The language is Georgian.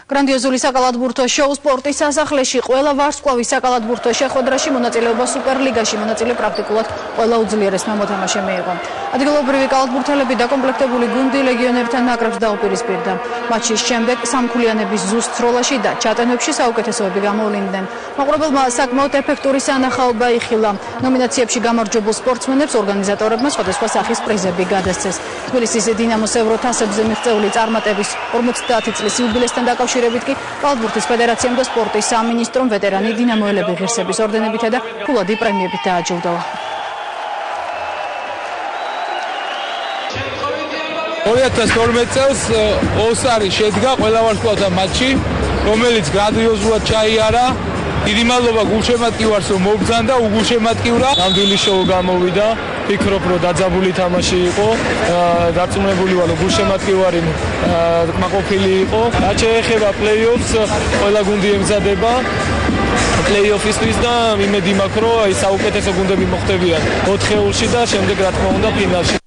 Grandiozuli საკალათბურთო შოუ სპორტის სასახლეში ყველა ვარსკვლავის საკალათბურთო შეხვედრაში მონაწილეობა სუპერლიგაში მონაწილე პრაქტიკულად ყველა უძლიერესმა მოთამაშემ მიიღო. ადგილობრივი კალათბურთელები დაკომპლექტებული გუნდი ლეგიონერთან ნაკრებს დაუპირისპირდა. მატჩის შემდეგ სამქულიანების ზუსტ სროლაში და ჩატენებში საუკეთესოები გამოვლინდნენ. მოყრობილმა საკმაოდ ეფექტური სანახაობა იხილა. ნომინაციებში გამარჯვებულ სპორტსმენებს ორგანიზატორებმა სხვადასხვა სახის პრიზები გადასცეს. თბილისის დინამოს ევროთასებზე მიღწეული წარმატების 50 წლის იუბილესთან დაკავშირებით კი კალათბურთის ფედერაციამ და სპორტის სამინისტრომ ვეტერანი დინამოელები ღირსების ორდენებითა და ფულადი პრემიებით დააჯილდოვა. 2012 წელს ოსარი შედგა ყველა ვარსკვლავთან მატჩი, რომელიც გრანდიოზულად ჩაიარა. დიდი მადლობა გულშემატკივარს, რომ მობრძანდა უგულშემატკივრა. ნამდვილი შოუ გამოვიდა. ფიქრობ, რომ დაძაბული თამაში იყო. დარწმუნებული ვარ, რომ გულშემატკივარი კმაყოფილი იყო. რაც შეეხება პლეი-ოფს, ყველა გუნდი ემზადება პლეი-ოფისთვის და იმედი მაქვს, რომ საუკეთესო გუნდები მოხვდებიან 4-ეულში და შემდეგ რა თქმა უნდა ფინალში.